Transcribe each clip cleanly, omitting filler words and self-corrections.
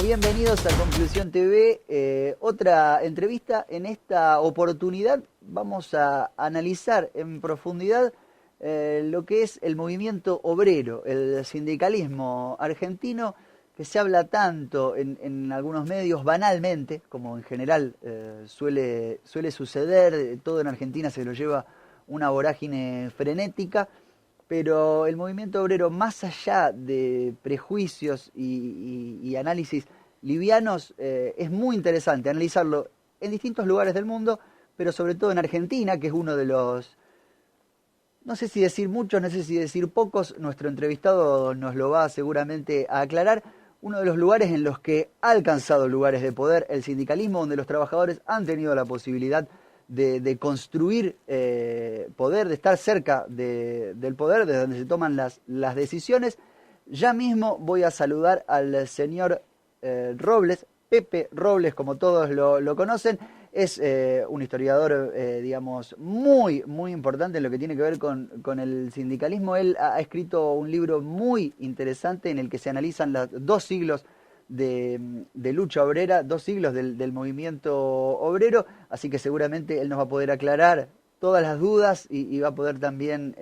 bienvenidos a Conclusión TV, otra entrevista. En esta oportunidad vamos a analizar en profundidad lo que es el movimiento obrero, el sindicalismo argentino, que se habla tanto en algunos medios banalmente, como en general suele suceder. Todo en Argentina se lo lleva una vorágine frenética, pero el movimiento obrero, más allá de prejuicios y análisis livianos, es muy interesante analizarlo en distintos lugares del mundo, pero sobre todo en Argentina, que es uno de los, no sé si decir muchos, no sé si decir pocos, nuestro entrevistado nos lo va seguramente a aclarar, uno de los lugares en los que ha alcanzado lugares de poder el sindicalismo, donde los trabajadores han tenido la posibilidad de construir poder, de estar cerca del poder, desde donde se toman las decisiones. Ya mismo voy a saludar al señor Robles, Pepe Robles, como todos lo conocen. Es un historiador, digamos, muy importante en lo que tiene que ver con el sindicalismo. Él ha escrito un libro muy interesante en el que se analizan los 2 siglos de lucha obrera, 2 siglos del movimiento obrero, así que seguramente él nos va a poder aclarar todas las dudas y va a poder también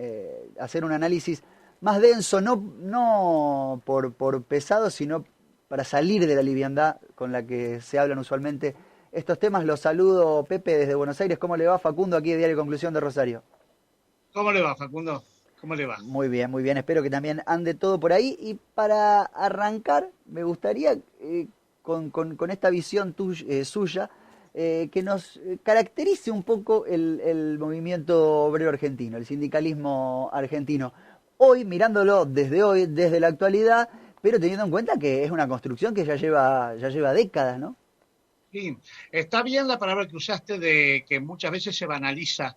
hacer un análisis más denso, no por pesado, sino para salir de la liviandad con la que se hablan usualmente estos temas. Los saludo, Pepe, desde Buenos Aires. ¿Cómo le va? Facundo, aquí de Diario Conclusión de Rosario. ¿Cómo le va, Facundo? ¿Cómo le va? Muy bien, muy bien. Espero que también ande todo por ahí. Y para arrancar, me gustaría, con esta visión suya, que nos caracterice un poco el movimiento obrero argentino, el sindicalismo argentino. Hoy, mirándolo desde la actualidad, pero teniendo en cuenta que es una construcción que ya lleva décadas, ¿no? Sí, está bien la palabra que usaste de que muchas veces se banaliza,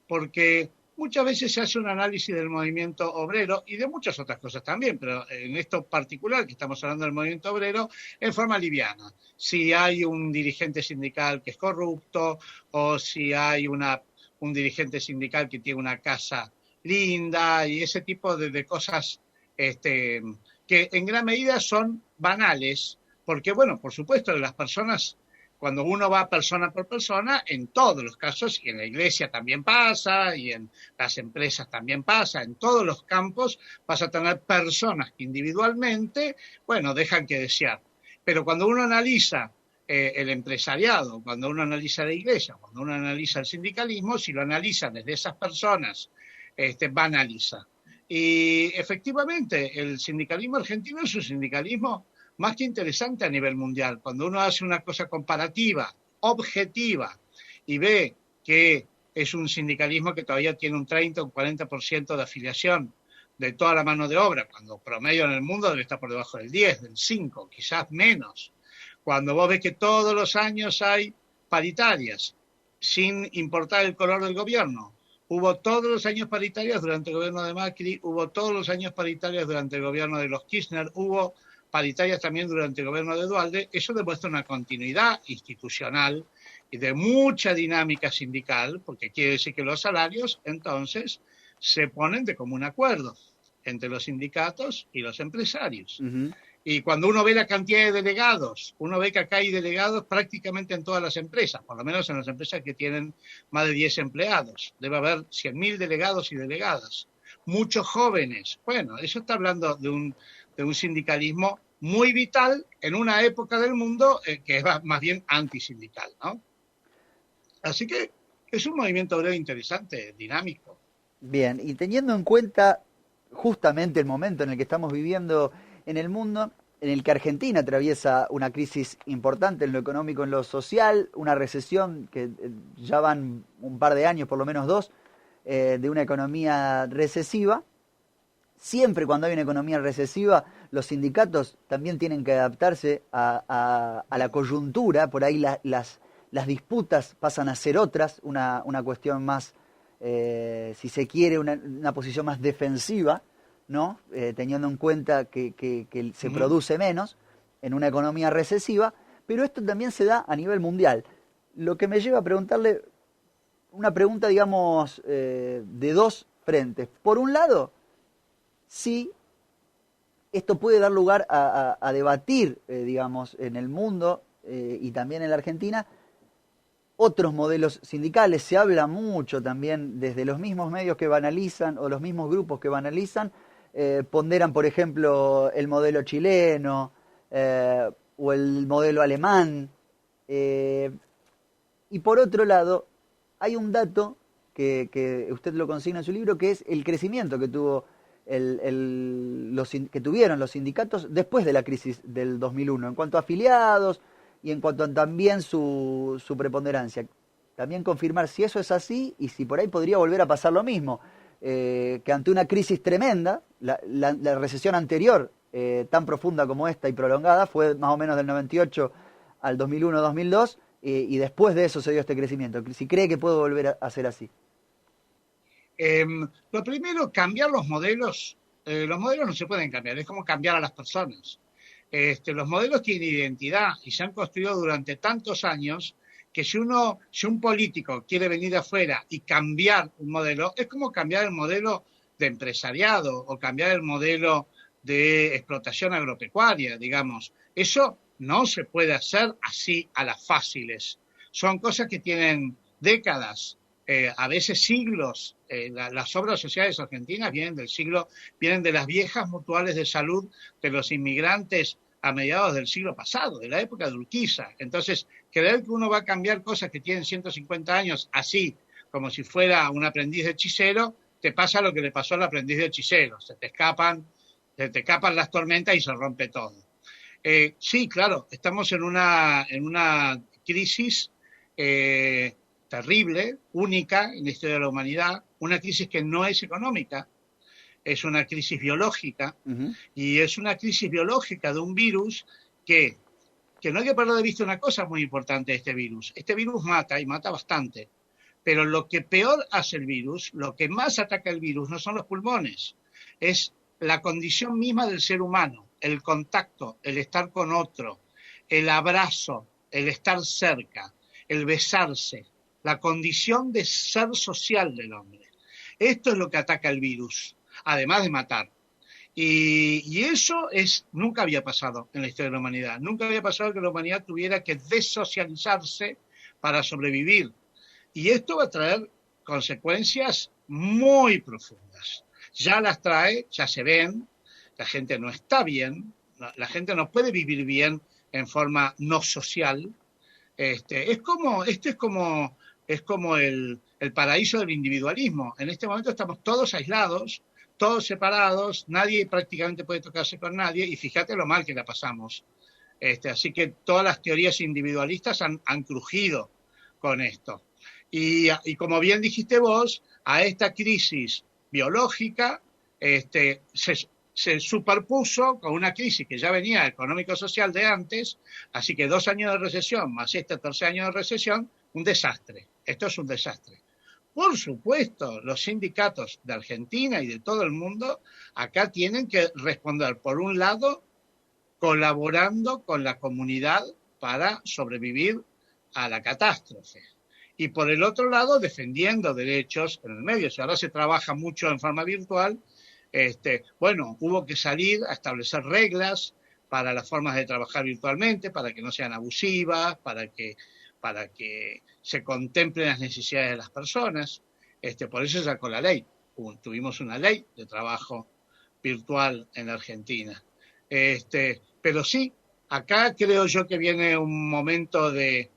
porque muchas veces se hace un análisis del movimiento obrero y de muchas otras cosas también, pero en esto particular que estamos hablando del movimiento obrero, en forma liviana. Si hay un dirigente sindical que es corrupto, o si hay un dirigente sindical que tiene una casa linda y ese tipo de cosas que en gran medida son banales, porque bueno, por supuesto, las personas, cuando uno va persona por persona, en todos los casos, y en la iglesia también pasa, y en las empresas también pasa, en todos los campos vas a tener personas que individualmente, bueno, dejan que desear. Pero cuando uno analiza el empresariado, cuando uno analiza la iglesia, cuando uno analiza el sindicalismo, si lo analizan desde esas personas, banaliza. Y efectivamente, el sindicalismo argentino es un sindicalismo más que interesante a nivel mundial. Cuando uno hace una cosa comparativa, objetiva, y ve que es un sindicalismo que todavía tiene un 30 o un 40% de afiliación de toda la mano de obra, cuando promedio en el mundo debe estar por debajo del 10, del 5, quizás menos. Cuando vos ves que todos los años hay paritarias, sin importar el color del gobierno. Hubo todos los años paritarias durante el gobierno de Macri, hubo todos los años paritarias durante el gobierno de los Kirchner, hubo paritarias también durante el gobierno de Duhalde. Eso demuestra una continuidad institucional y de mucha dinámica sindical, porque quiere decir que los salarios entonces se ponen de común acuerdo entre los sindicatos y los empresarios. Uh-huh. Y cuando uno ve la cantidad de delegados, uno ve que acá hay delegados prácticamente en todas las empresas, por lo menos en las empresas que tienen más de 10 empleados. Debe haber 100.000 delegados y delegadas. Muchos jóvenes. Bueno, eso está hablando de un sindicalismo muy vital en una época del mundo que es más bien antisindical, ¿no? Así que es un movimiento obrero interesante, dinámico. Bien, y teniendo en cuenta justamente el momento en el que estamos viviendo en el mundo, en el que Argentina atraviesa una crisis importante en lo económico, en lo social, una recesión que ya van un par de años, por lo menos 2, de una economía recesiva. Siempre cuando hay una economía recesiva, los sindicatos también tienen que adaptarse a la coyuntura. Por ahí las disputas pasan a ser otras, una cuestión más, si se quiere, una posición más defensiva, ¿no? Teniendo en cuenta que se produce menos en una economía recesiva, pero esto también se da a nivel mundial. Lo que me lleva a preguntarle una pregunta, digamos, de 2 frentes. Por un lado, si esto puede dar lugar a debatir, digamos, en el mundo y también en la Argentina, otros modelos sindicales. Se habla mucho también desde los mismos medios que banalizan o los mismos grupos que banalizan, ponderan, por ejemplo, el modelo chileno o el modelo alemán. Y por otro lado, hay un dato que usted lo consigna en su libro, que es el crecimiento que tuvo que tuvieron los sindicatos después de la crisis del 2001, en cuanto a afiliados y en cuanto a también su preponderancia. También confirmar si eso es así y si por ahí podría volver a pasar lo mismo, que ante una crisis tremenda, la recesión anterior, tan profunda como esta y prolongada, fue más o menos del 98 al 2001-2002, y después de eso se dio este crecimiento. Si cree que puede volver a ser así. Lo primero, cambiar los modelos. Los modelos no se pueden cambiar, es como cambiar a las personas. Los modelos tienen identidad y se han construido durante tantos años que si un político quiere venir de afuera y cambiar un modelo, es como cambiar el modelo de empresariado o cambiar el modelo de explotación agropecuaria, digamos. Eso no se puede hacer así a las fáciles. Son cosas que tienen décadas, a veces siglos. Las obras sociales argentinas vienen de las viejas mutuales de salud de los inmigrantes a mediados del siglo pasado, de la época de Urquiza. Entonces, creer que uno va a cambiar cosas que tienen 150 años así, como si fuera un aprendiz de hechicero, te pasa lo que le pasó al aprendiz de hechicero. Se te escapan las tormentas y se rompe todo. Sí, claro, estamos en una crisis terrible, única en la historia de la humanidad, una crisis que no es económica, es una crisis biológica, y es una crisis biológica de un virus que no hay que perder de vista una cosa muy importante de este virus. Este virus mata, y mata bastante, pero lo que peor hace el virus, lo que más ataca el virus, no son los pulmones, es la condición misma del ser humano, el contacto, el estar con otro, el abrazo, el estar cerca, el besarse, la condición de ser social del hombre. Esto es lo que ataca el virus, además de matar. Y eso nunca había pasado en la historia de la humanidad. Nunca había pasado que la humanidad tuviera que desocializarse para sobrevivir. Y esto va a traer consecuencias muy profundas. Ya las trae, ya se ven, la gente no está bien, la gente no puede vivir bien en forma no social. Es como el paraíso del individualismo. En este momento estamos todos aislados, todos separados, nadie prácticamente puede tocarse con nadie, y fíjate lo mal que la pasamos. Así que todas las teorías individualistas han crujido con esto. Y como bien dijiste vos, a esta crisis biológica se superpuso con una crisis que ya venía económico-social de antes, así que 2 años de recesión más este tercer año de recesión, un desastre. Esto es un desastre. Por supuesto, los sindicatos de Argentina y de todo el mundo acá tienen que responder, por un lado, colaborando con la comunidad para sobrevivir a la catástrofe. Y por el otro lado, defendiendo derechos en el medio. Si ahora se trabaja mucho en forma virtual, hubo que salir a establecer reglas para las formas de trabajar virtualmente, para que no sean abusivas, para que se contemplen las necesidades de las personas. Por eso se sacó la ley. Tuvimos una ley de trabajo virtual en la Argentina. Pero sí, acá creo yo que viene un momento de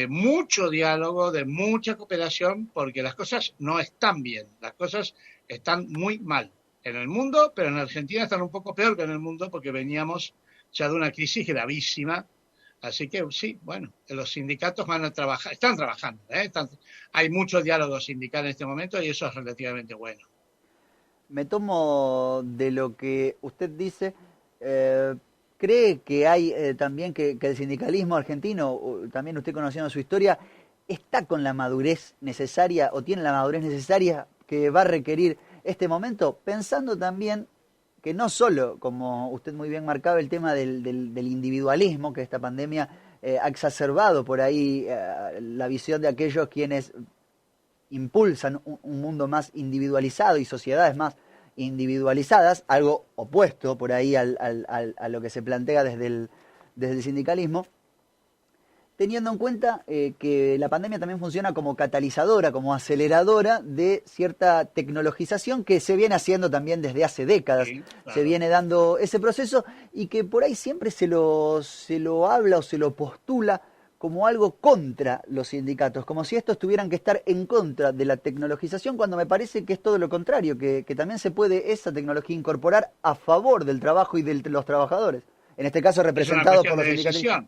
mucho diálogo, de mucha cooperación, porque las cosas no están bien, las cosas están muy mal en el mundo, pero en Argentina están un poco peor que en el mundo, porque veníamos ya de una crisis gravísima. Así que sí, bueno, los sindicatos van a trabajar, están trabajando, hay mucho diálogo sindical en este momento y eso es relativamente bueno. Me tomo de lo que usted dice. ¿Cree que hay también que el sindicalismo argentino, también usted conociendo su historia, está con la madurez necesaria o tiene la madurez necesaria que va a requerir este momento? Pensando también que no solo, como usted muy bien marcaba, el tema del individualismo, que esta pandemia ha exacerbado por ahí la visión de aquellos quienes impulsan un mundo más individualizado y sociedades más individualizadas, algo opuesto por ahí a lo que se plantea desde el sindicalismo, teniendo en cuenta que la pandemia también funciona como catalizadora, como aceleradora de cierta tecnologización que se viene haciendo también desde hace décadas. Sí, claro. Se viene dando ese proceso y que por ahí siempre se lo habla o se lo postula como algo contra los sindicatos, como si estos tuvieran que estar en contra de la tecnologización, cuando me parece que es todo lo contrario, que también se puede esa tecnología incorporar a favor del trabajo y de los trabajadores, en este caso representados por los sindicalistas.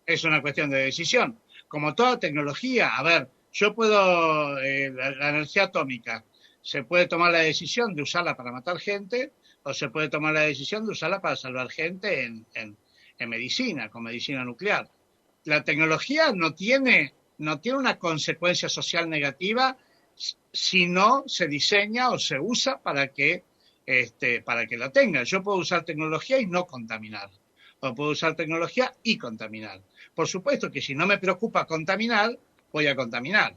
Es una cuestión de decisión. Como toda tecnología, a ver, yo puedo, la energía atómica, se puede tomar la decisión de usarla para matar gente o se puede tomar la decisión de usarla para salvar gente en medicina, con medicina nuclear. La tecnología no tiene una consecuencia social negativa si no se diseña o se usa para que la tenga. Yo puedo usar tecnología y no contaminar. O puedo usar tecnología y contaminar. Por supuesto que si no me preocupa contaminar, voy a contaminar.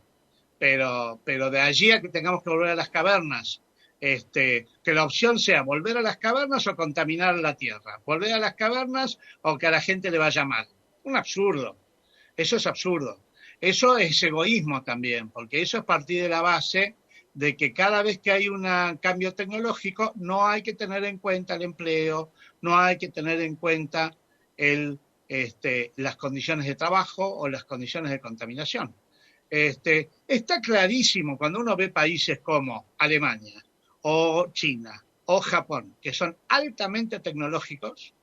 Pero de allí a que tengamos que volver a las cavernas, que la opción sea volver a las cavernas o contaminar la tierra. Volver a las cavernas o que a la gente le vaya mal. Un absurdo. Eso es absurdo. Eso es egoísmo también, porque eso es partir de la base de que cada vez que hay un cambio tecnológico no hay que tener en cuenta el empleo, no hay que tener en cuenta las condiciones de trabajo o las condiciones de contaminación. Está clarísimo cuando uno ve países como Alemania o China o Japón, que son altamente tecnológicos,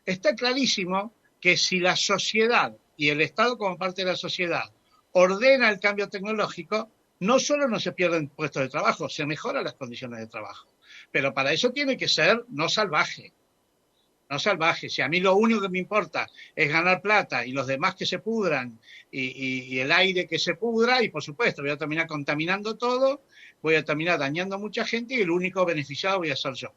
está clarísimo que si la sociedad y el Estado como parte de la sociedad ordena el cambio tecnológico, no solo no se pierden puestos de trabajo, se mejoran las condiciones de trabajo. Pero para eso tiene que ser no salvaje. No salvaje. Si a mí lo único que me importa es ganar plata y los demás que se pudran y el aire que se pudra, y por supuesto voy a terminar contaminando todo, voy a terminar dañando a mucha gente y el único beneficiado voy a ser yo.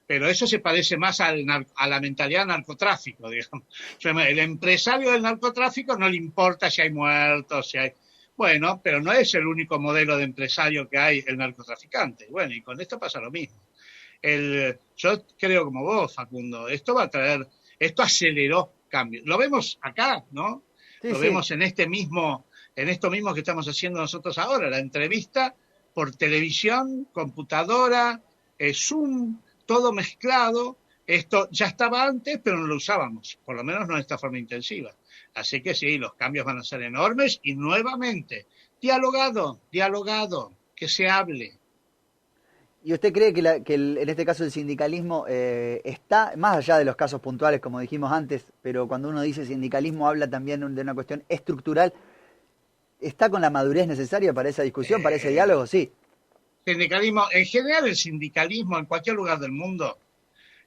Pero eso se parece más a la mentalidad del narcotráfico, digamos. El empresario del narcotráfico no le importa si hay muertos, si hay... Bueno, pero no es el único modelo de empresario que hay el narcotraficante. Bueno, y con esto pasa lo mismo. Yo creo como vos, Facundo, esto aceleró cambios. Lo vemos acá, ¿no? Sí, lo vemos en esto mismo que estamos haciendo nosotros ahora, la entrevista por televisión, computadora, Zoom, todo mezclado. Esto ya estaba antes, pero no lo usábamos, por lo menos no de esta forma intensiva. Así que sí, los cambios van a ser enormes y nuevamente, dialogado, que se hable. ¿Y usted cree que en este caso el sindicalismo está, más allá de los casos puntuales, como dijimos antes, pero cuando uno dice sindicalismo habla también de una cuestión estructural, ¿está con la madurez necesaria para esa discusión, para ese diálogo? Sí. Sindicalismo, en general el sindicalismo en cualquier lugar del mundo,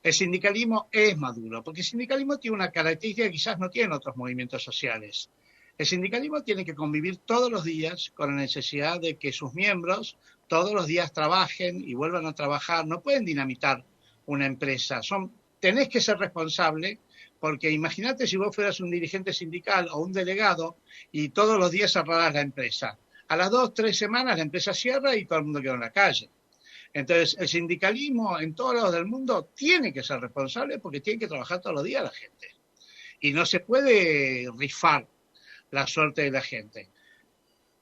el sindicalismo es maduro, porque el sindicalismo tiene una característica que quizás no tienen otros movimientos sociales. El sindicalismo tiene que convivir todos los días con la necesidad de que sus miembros todos los días trabajen y vuelvan a trabajar. No pueden dinamitar una empresa. Tenés que ser responsable, porque imagínate si vos fueras un dirigente sindical o un delegado y todos los días cerraras la empresa. A las 2 o 3 semanas la empresa cierra y todo el mundo queda en la calle. Entonces, el sindicalismo en todos lados del mundo tiene que ser responsable porque tiene que trabajar todos los días la gente. Y no se puede rifar la suerte de la gente.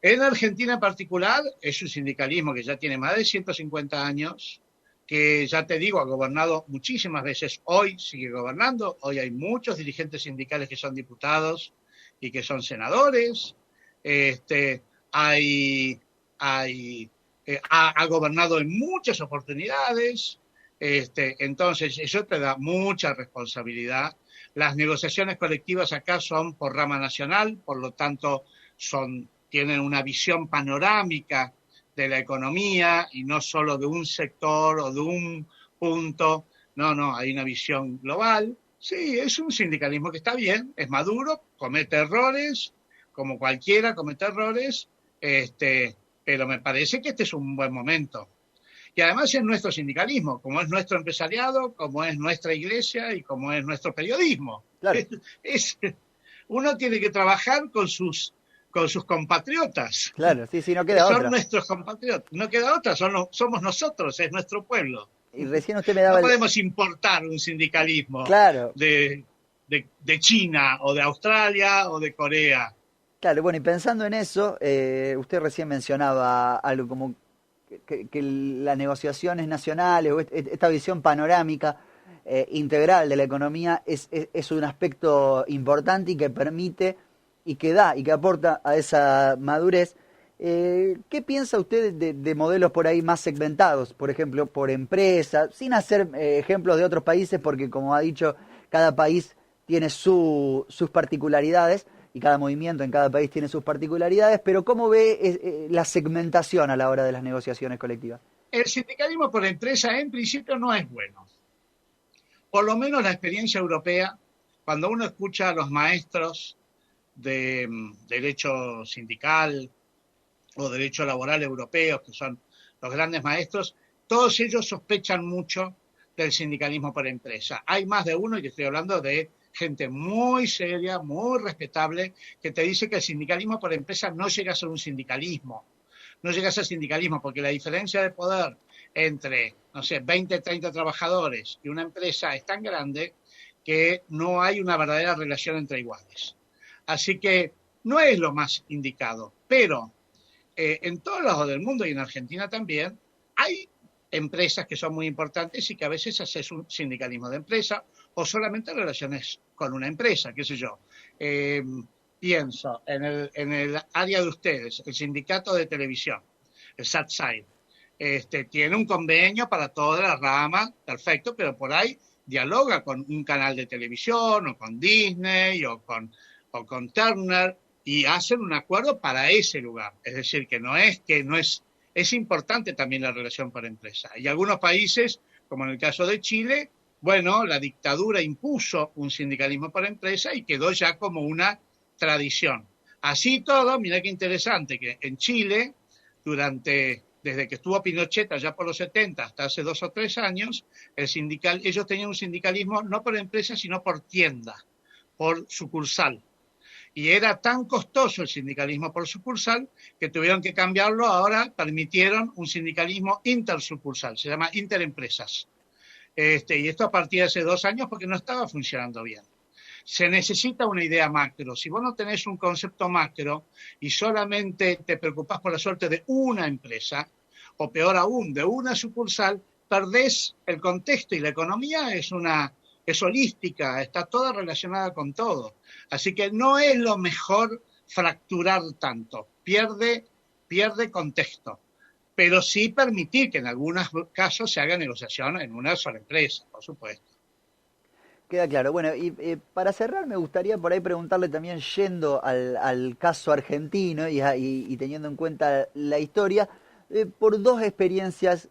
En Argentina en particular es un sindicalismo que ya tiene más de 150 años, que ya te digo, ha gobernado muchísimas veces, hoy sigue gobernando, hoy hay muchos dirigentes sindicales que son diputados y que son senadores, ha gobernado en muchas oportunidades, entonces eso te da mucha responsabilidad. Las negociaciones colectivas acá son por rama nacional, por lo tanto tienen una visión panorámica de la economía y no solo de un sector o de un punto, no, hay una visión global. Sí, es un sindicalismo que está bien, es maduro, comete errores, como cualquiera comete errores, pero me parece que este es un buen momento. Y además es nuestro sindicalismo, como es nuestro empresariado, como es nuestra iglesia y como es nuestro periodismo. Claro. Uno tiene que trabajar con sus con sus compatriotas. Claro, sí, sí, no Que queda son otra. nuestros compatriotas. No queda otra, somos nosotros, es nuestro pueblo. Y recién usted me No daba podemos importar un sindicalismo Claro, de China o de Australia o de Corea. claro, bueno, y pensando en eso, usted recién mencionaba algo como que las negociaciones nacionales o esta visión panorámica integral de la economía es un aspecto importante y que permite y que da y que aporta a esa madurez. ¿Qué piensa usted de modelos por ahí más segmentados? Por ejemplo, por empresa, sin hacer ejemplos de otros países, porque como ha dicho, cada país tiene sus particularidades y cada movimiento en cada país tiene sus particularidades, pero ¿cómo ve la segmentación a la hora de las negociaciones colectivas? El sindicalismo por empresa en principio no es bueno. Por lo menos la experiencia europea, cuando uno escucha a los maestros de derecho sindical o derecho laboral europeos, que son los grandes maestros, todos ellos sospechan mucho del sindicalismo por empresa. Hay más de uno, y estoy hablando de gente muy seria, muy respetable, que te dice que el sindicalismo por empresa no llega a ser un sindicalismo. No llega a ser sindicalismo porque la diferencia de poder entre, no sé, 20, 30 trabajadores y una empresa es tan grande que no hay una verdadera relación entre iguales. Así que no es lo más indicado, pero en todos lados del mundo y en Argentina también hay empresas que son muy importantes y que a veces haces un sindicalismo de empresa o solamente relaciones con una empresa, qué sé yo. Pienso en el área de ustedes, el sindicato de televisión, el SATSAI, tiene un convenio para toda la rama, perfecto, pero por ahí dialoga con un canal de televisión o con Disney o con Turner y hacen un acuerdo para ese lugar. Es decir, que no es importante también la relación por empresa. Y algunos países, como en el caso de Chile, bueno, la dictadura impuso un sindicalismo por empresa y quedó ya como una tradición. Así todo, mira qué interesante, que en Chile, desde que estuvo Pinochet allá por los 70 hasta hace 2 o 3 años, ellos tenían un sindicalismo no por empresa, sino por tienda, por sucursal. Y era tan costoso el sindicalismo por sucursal que tuvieron que cambiarlo. Ahora permitieron un sindicalismo intersucursal, se llama interempresas. Y esto a partir de hace 2 años porque no estaba funcionando bien. Se necesita una idea macro. Si vos no tenés un concepto macro y solamente te preocupás por la suerte de una empresa, o peor aún, de una sucursal, perdés el contexto y la economía es holística, está toda relacionada con todo. Así que no es lo mejor fracturar tanto, pierde contexto, pero sí permitir que en algunos casos se haga negociación en una sola empresa, por supuesto. Queda claro. Bueno, y para cerrar me gustaría por ahí preguntarle también, yendo al caso argentino y teniendo en cuenta la historia, por dos experiencias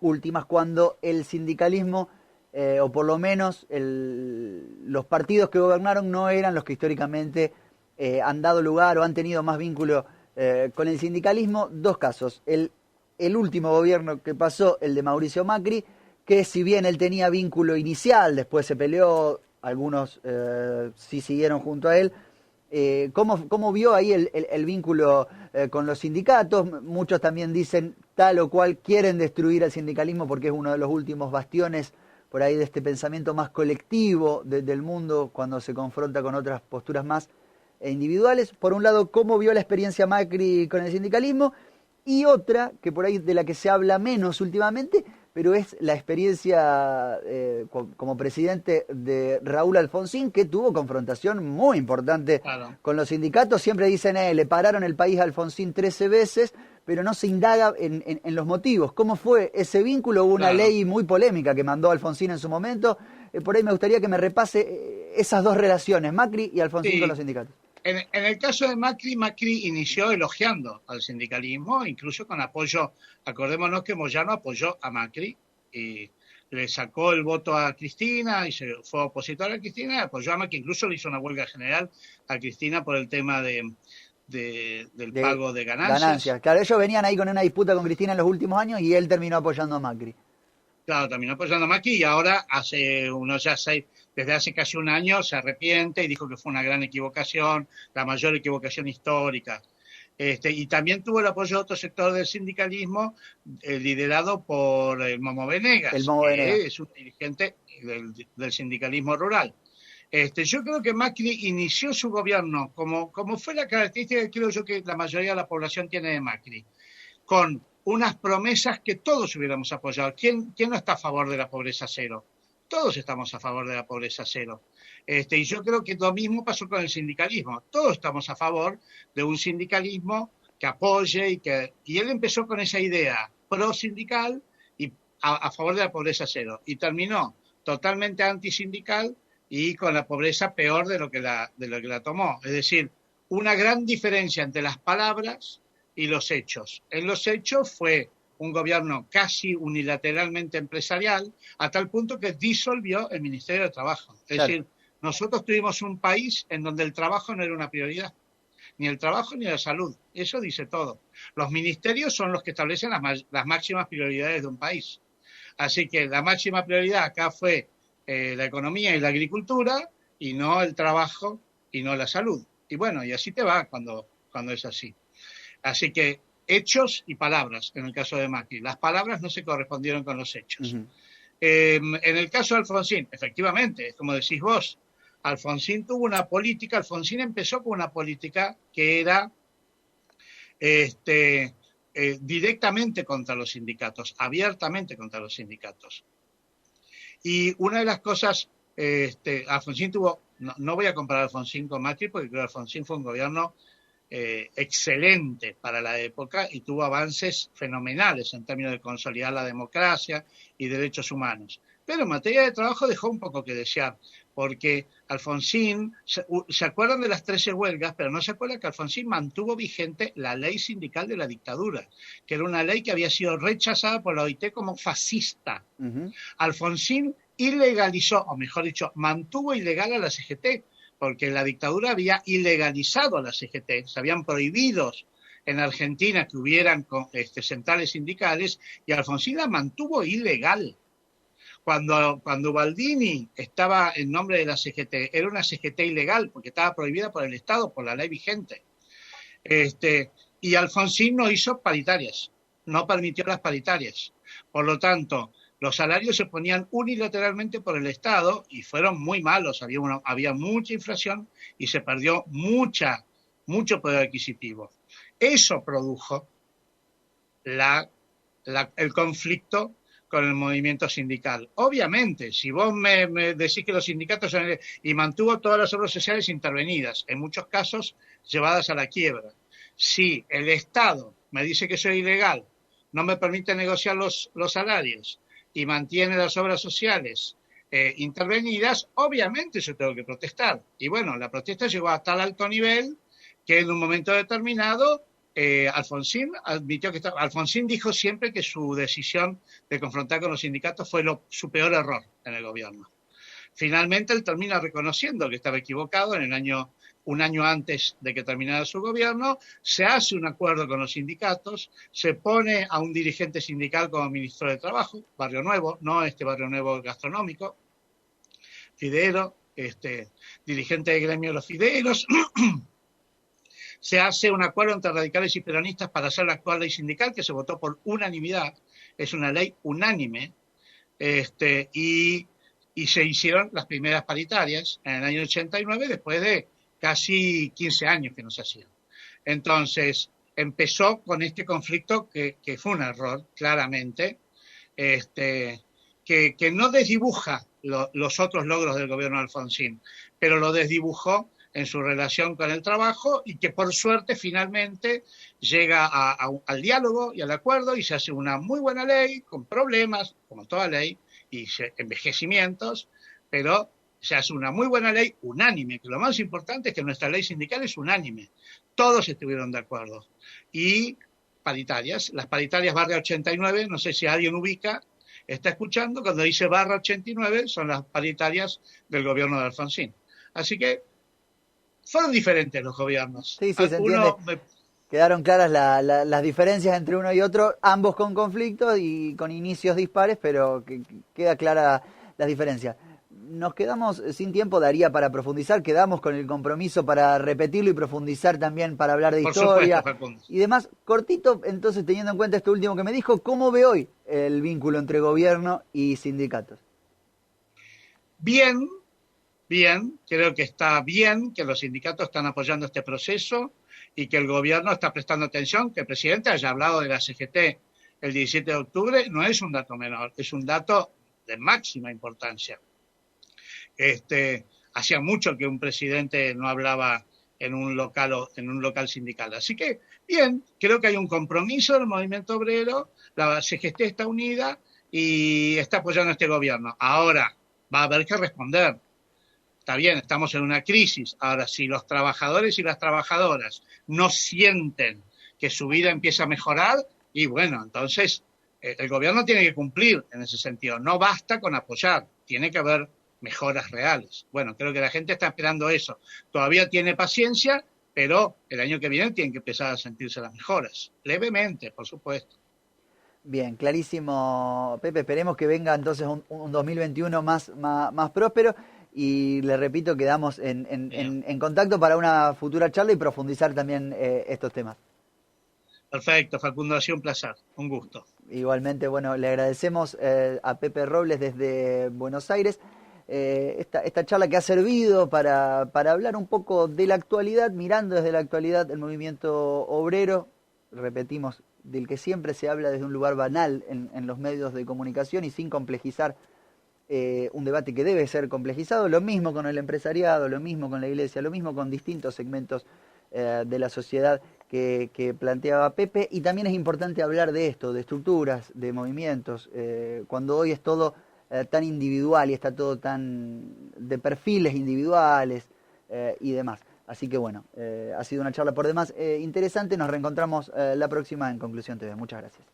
últimas, cuando el sindicalismo, o por lo menos los partidos que gobernaron no eran los que históricamente han dado lugar o han tenido más vínculo con el sindicalismo. Dos casos. El último gobierno que pasó, el de Mauricio Macri, que si bien él tenía vínculo inicial, después se peleó, algunos sí siguieron junto a él. ¿Cómo vio ahí el vínculo con los sindicatos? Muchos también dicen tal o cual quieren destruir al sindicalismo porque es uno de los últimos bastiones por ahí de este pensamiento más colectivo del mundo cuando se confronta con otras posturas más individuales. Por un lado, ¿cómo vio la experiencia Macri con el sindicalismo? Y otra, que por ahí de la que se habla menos últimamente, pero es la experiencia como presidente de Raúl Alfonsín, que tuvo confrontación muy importante Claro. con los sindicatos. Siempre dicen, le pararon el país a Alfonsín 13 veces, pero no se indaga en los motivos. ¿Cómo fue ese vínculo? Hubo una ley muy polémica que mandó Alfonsín en su momento. Por ahí me gustaría que me repase esas dos relaciones, Macri y Alfonsín con los sindicatos. En el caso de Macri inició elogiando al sindicalismo, incluso con apoyo. Acordémonos que Moyano apoyó a Macri y le sacó el voto a Cristina y se fue opositor a Cristina y apoyó a Macri. Incluso le hizo una huelga general a Cristina por el tema del pago de ganancias. Claro, ellos venían ahí con una disputa con Cristina en los últimos años y él terminó apoyando a Macri. Claro, terminó apoyando a Macri y ahora desde hace casi un año se arrepiente y dijo que fue una gran equivocación, la mayor equivocación histórica. Y también tuvo el apoyo de otro sector del sindicalismo, liderado por Momo El Venegas, Momo Venega. que es un dirigente del sindicalismo rural. Yo creo que Macri inició su gobierno, como fue la característica que creo yo que la mayoría de la población tiene de Macri, con unas promesas que todos hubiéramos apoyado. ¿Quién no está a favor de la pobreza cero? Todos estamos a favor de la pobreza cero. Y yo creo que lo mismo pasó con el sindicalismo. Todos estamos a favor de un sindicalismo que apoye y él empezó con esa idea pro sindical y a favor de la pobreza cero y terminó totalmente antisindical y con la pobreza peor de lo que la tomó. Es decir, una gran diferencia entre las palabras y los hechos. En los hechos fue un gobierno casi unilateralmente empresarial, a tal punto que disolvió el Ministerio de Trabajo. Es decir, nosotros tuvimos un país en donde el trabajo no era una prioridad, ni el trabajo ni la salud. Eso dice todo. Los ministerios son los que establecen las máximas prioridades de un país. Así que la máxima prioridad acá fue la economía y la agricultura, y no el trabajo y no la salud. Y bueno, y así te va cuando es así. Así que hechos y palabras, en el caso de Macri. Las palabras no se correspondieron con los hechos. Uh-huh. En el caso de Alfonsín, efectivamente, como decís vos, Alfonsín tuvo una política, Alfonsín empezó con una política que era directamente contra los sindicatos, abiertamente contra los sindicatos. Y una de las cosas, Alfonsín tuvo, no voy a comparar a Alfonsín con Macri, porque creo que Alfonsín fue un gobierno excelente para la época y tuvo avances fenomenales en términos de consolidar la democracia y derechos humanos. Pero en materia de trabajo dejó un poco que desear, porque Alfonsín, se acuerdan de las 13 huelgas, pero no se acuerdan que Alfonsín mantuvo vigente la ley sindical de la dictadura, que era una ley que había sido rechazada por la OIT como fascista. Uh-huh. Alfonsín ilegalizó, o mejor dicho, mantuvo ilegal a la CGT, porque la dictadura había ilegalizado a la CGT, se habían prohibido en Argentina que hubieran centrales sindicales, y Alfonsín la mantuvo ilegal. Cuando Baldini estaba en nombre de la CGT, era una CGT ilegal, porque estaba prohibida por el Estado, por la ley vigente. Y Alfonsín no hizo paritarias, no permitió las paritarias. Por lo tanto, los salarios se ponían unilateralmente por el Estado y fueron muy malos. Había mucha inflación y se perdió mucho poder adquisitivo. Eso produjo el conflicto con el movimiento sindical. Obviamente, si vos me decís que los sindicatos y mantuvo todas las obras sociales intervenidas, en muchos casos llevadas a la quiebra. Si el Estado me dice que soy ilegal, no me permite negociar los salarios y mantiene las obras sociales intervenidas, obviamente yo tengo que protestar. Y bueno, la protesta llegó a tal alto nivel que en un momento determinado Alfonsín dijo siempre que su decisión de confrontar con los sindicatos fue su peor error en el gobierno. Finalmente él termina reconociendo que estaba equivocado un año antes de que terminara su gobierno, se hace un acuerdo con los sindicatos, se pone a un dirigente sindical como ministro de Trabajo, Barrio Nuevo, no este Barrio Nuevo gastronómico, Fidero, dirigente del gremio de los fideros. Se hace un acuerdo entre radicales y peronistas para hacer la actual ley sindical, que se votó por unanimidad, es una ley unánime, y se hicieron las primeras paritarias en el año 89, después de casi 15 años que no se hacían. Entonces, empezó con este conflicto que fue un error, claramente, que no desdibuja los otros logros del gobierno de Alfonsín, pero lo desdibujó en su relación con el trabajo y que por suerte finalmente llega al diálogo y al acuerdo y se hace una muy buena ley con problemas, como toda ley, y envejecimientos, pero se hace una muy buena ley unánime, que lo más importante es que nuestra ley sindical es unánime. Todos estuvieron de acuerdo. Y paritarias, las paritarias barra 89, no sé si alguien ubica, está escuchando, cuando dice barra 89 son las paritarias del gobierno de Alfonsín. Así que fueron diferentes los gobiernos. Sí, se entiende. Quedaron claras las diferencias entre uno y otro, ambos con conflictos y con inicios dispares, pero queda clara las diferencias. Nos quedamos sin tiempo, daría para profundizar, quedamos con el compromiso para repetirlo y profundizar también para hablar de Por historia supuesto, Facundo. y demás. Cortito, entonces, teniendo en cuenta esto último que me dijo, ¿cómo ve hoy el vínculo entre gobierno y sindicatos? Bien, bien, creo que está bien que los sindicatos están apoyando este proceso y que el gobierno está prestando atención, que el presidente haya hablado de la CGT el 17 de octubre, no es un dato menor, es un dato de máxima importancia. Hacía mucho que un presidente no hablaba en un local sindical. Así que, bien, creo que hay un compromiso del movimiento obrero, la CGT está unida y está apoyando a este gobierno. Ahora, va a haber que responder. Está bien, estamos en una crisis. Ahora, si los trabajadores y las trabajadoras no sienten que su vida empieza a mejorar, y bueno, entonces el gobierno tiene que cumplir en ese sentido. No basta con apoyar, tiene que haber mejoras reales. Bueno, creo que la gente está esperando eso. Todavía tiene paciencia, pero el año que viene tienen que empezar a sentirse las mejoras. Levemente, por supuesto. Bien, clarísimo, Pepe. Esperemos que venga entonces un 2021 más próspero. Y le repito, quedamos en contacto para una futura charla y profundizar también estos temas. Perfecto, Facundo, ha sido un placer, un gusto. Igualmente, bueno, le agradecemos a Pepe Robles desde Buenos Aires esta charla que ha servido para hablar un poco de la actualidad, mirando desde la actualidad el movimiento obrero, repetimos, del que siempre se habla desde un lugar banal en los medios de comunicación y sin complejizar un debate que debe ser complejizado, lo mismo con el empresariado, lo mismo con la iglesia, lo mismo con distintos segmentos de la sociedad que planteaba Pepe, y también es importante hablar de esto, de estructuras, de movimientos, cuando hoy es todo tan individual y está todo tan de perfiles individuales y demás. Así que bueno, ha sido una charla por demás interesante, nos reencontramos la próxima en Conclusión TV. Muchas gracias.